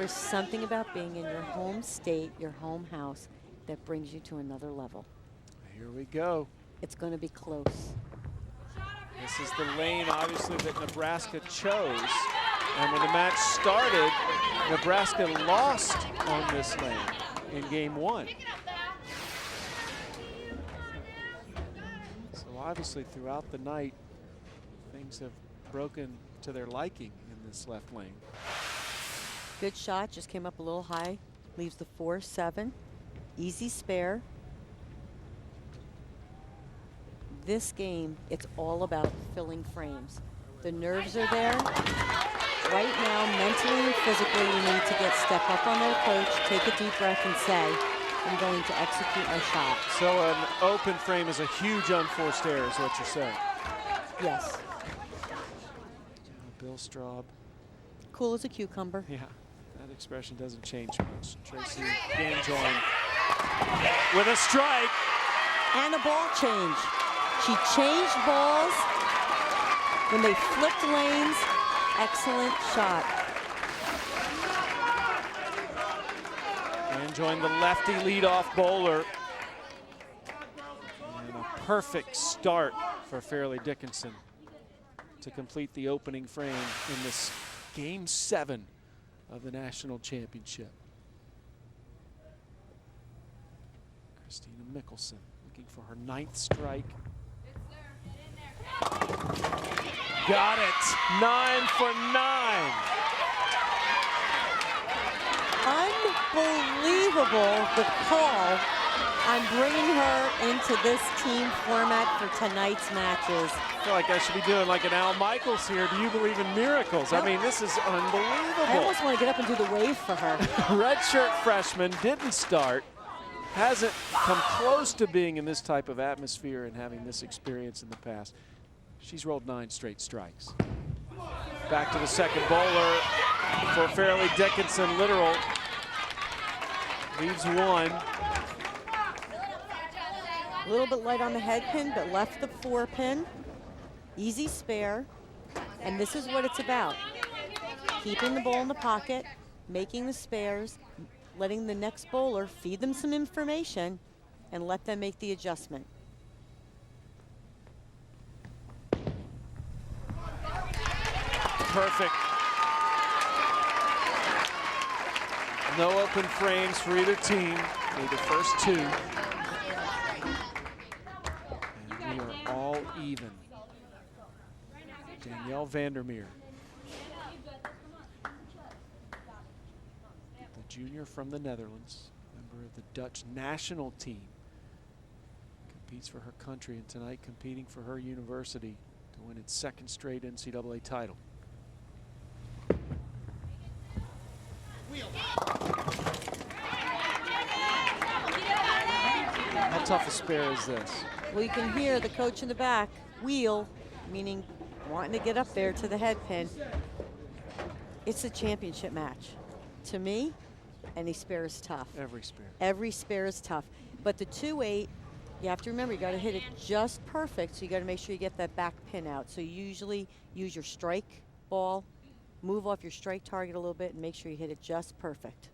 There's something about being in your home state, your home house, that brings you to another level. Here we go. It's going to be close. This is the lane, obviously, that Nebraska chose. And when the match started, Nebraska lost on this lane in game 1. So obviously, throughout the night, things have broken to their liking in this left lane. Good shot, just came up a little high. Leaves the 4-7. Easy spare. This game, it's all about filling frames. The nerves are there. Right now, mentally and physically, you need to step up on their coach, take a deep breath and say, I'm going to execute my shot. So an open frame is a huge unforced error is what you're saying. Yes. Bill Straub. Cool as a cucumber. Yeah, that expression doesn't change much. Tracy Ganjoin with a strike. And a ball change. She changed balls when they flipped lanes. Excellent shot. Ganjoin, the lefty leadoff bowler. And a perfect start for Fairleigh Dickinson to complete the opening frame in this game 7 of the national championship. Christina Mickelson looking for her 9th strike. Got it, 9 for 9. Unbelievable, the call on bringing her into this team format for tonight's matches. I feel like I should be doing like an Al Michaels here. Do you believe in miracles? I mean, this is unbelievable. I almost want to get up and do the wave for her. Redshirt freshman didn't start, hasn't come close to being in this type of atmosphere and having this experience in the past. She's rolled 9 straight strikes. Back to the second bowler for Fairleigh Dickinson, literal. Leaves 1. A little bit light on the head pin, but left the 4 pin. Easy spare. And this is what it's about. Keeping the ball in the pocket, making the spares, letting the next bowler feed them some information, and let them make the adjustment. Perfect. No open frames for either team. They're the first 2. And we are all even. Danielle Vandermeer, the junior from the Netherlands, member of the Dutch national team, competes for her country and tonight competing for her university to win its 2nd straight NCAA title. How tough a spare is this? Well, you can hear the coach in the back wheel, meaning wanting to get up there to the head pin. It's a championship match. To me, any spare is tough. Every spare. Every spare is tough. But the 2-8, you have to remember, you got to hit it just perfect, so you got to make sure you get that back pin out. So you usually use your strike ball, move off your strike target a little bit, and make sure you hit it just perfect.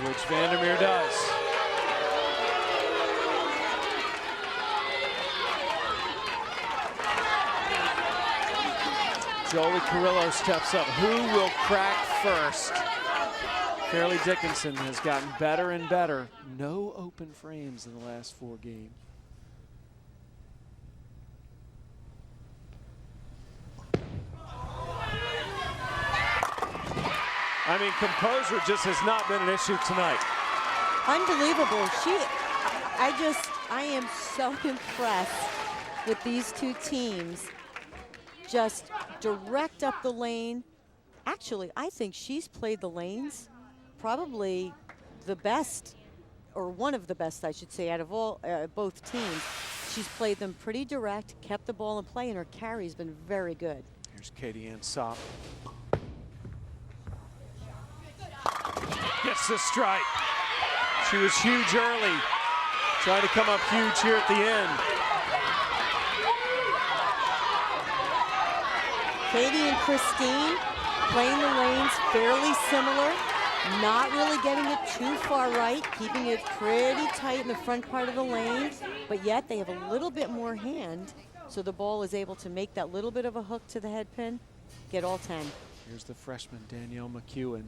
Which Vandermeer does. Jolie Carrillo steps up. Who will crack first? Fairleigh Dickinson has gotten better and better. No open frames in the last 4 games. I mean, composure just has not been an issue tonight. Unbelievable. I am so impressed with these 2 teams. Just direct up the lane. Actually, I think she's played the lanes probably the best, or one of the best, I should say, out of all both teams. She's played them pretty direct, kept the ball in play, and her carry's been very good. Here's Katie Ann Sopp. Gets the strike. She was huge early. Trying to come up huge here at the end. Katie and Christine playing the lanes fairly similar, not really getting it too far right, keeping it pretty tight in the front part of the lane, but yet they have a little bit more hand, so the ball is able to make that little bit of a hook to the head pin, get all 10. Here's the freshman, Danielle McEwen.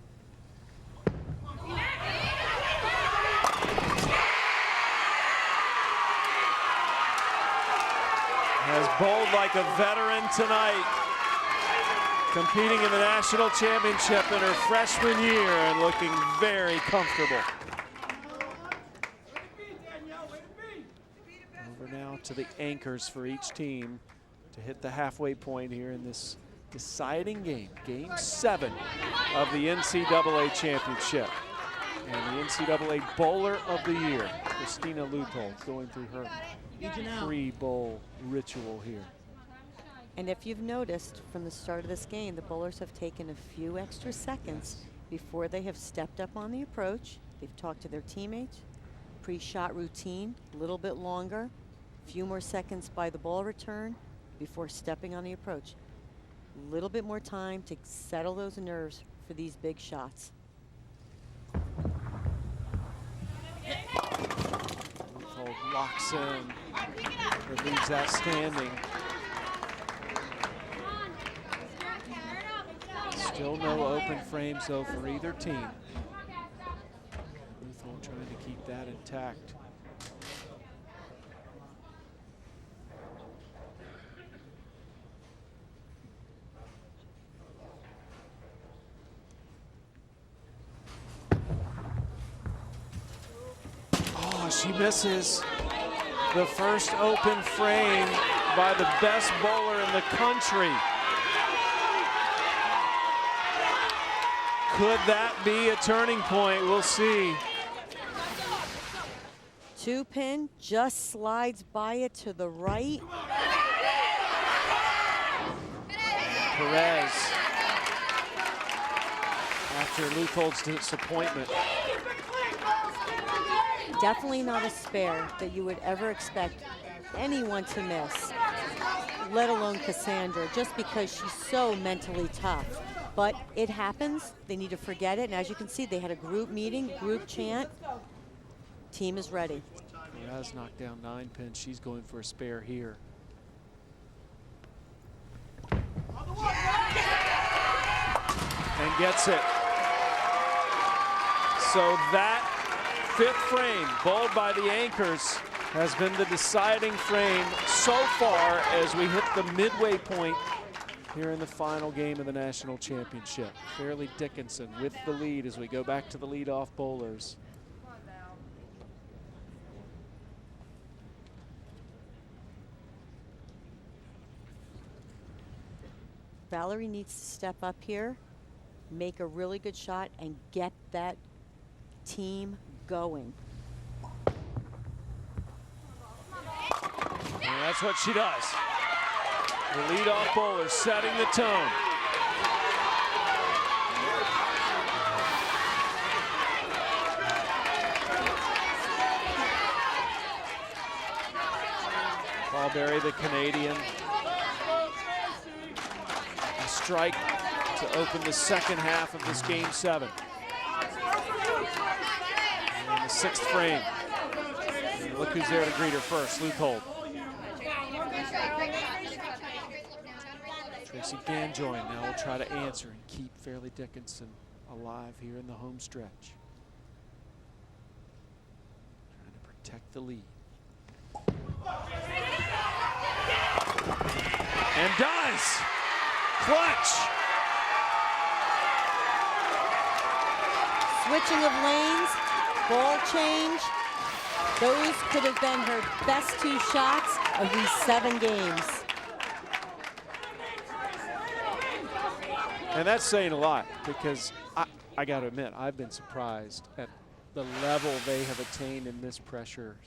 Has bowled like a veteran tonight, competing in the national championship in her freshman year and looking very comfortable. Over now to the anchors for each team to hit the halfway point here in this deciding game, Game 7 of the NCAA championship. And the NCAA Bowler of the Year, Christina Leupold, going through her pre-bowl ritual here. And if you've noticed from the start of this game, the bowlers have taken a few extra seconds before they have stepped up on the approach. They've talked to their teammates, pre-shot routine, a little bit longer, a few more seconds by the ball return before stepping on the approach. A little bit more time to settle those nerves for these big shots. Leupold locks in, relieves that standing. Still no open frames though for either team. Leupold trying to keep that intact. Oh, she misses the first open frame by the best bowler in the country. Could that be a turning point? We'll see. 2-pin just slides by it to the right. Perez, after Leupold's disappointment. Definitely not a spare that you would ever expect anyone to miss, let alone Cassandra, just because she's so mentally tough. But it happens. They need to forget it. And as you can see, they had a group meeting, group chant. Team is ready. Perez knocked down 9-pin. She's going for a spare here. And gets it. So that 5th frame, bowled by the anchors, has been the deciding frame so far as we hit the midway point here in the final game of the national championship. Fairleigh Dickinson with the lead as we go back to the leadoff bowlers. Valerie needs to step up here, make a really good shot, and get that team going. And that's what she does. The leadoff bowler setting the tone. Ballberry, the Canadian. A strike to open the second half of this Game 7. And the 6th frame. And look who's there to greet her first, Leupold. Tracy Ganjoin now will try to answer and keep Fairleigh Dickinson alive here in the home stretch. Trying to protect the lead. And does! Clutch! Switching of lanes, ball change. Those could have been her best 2 shots of these 7 games. And that's saying a lot, because I got to admit, I've been surprised at the level they have attained in this pressure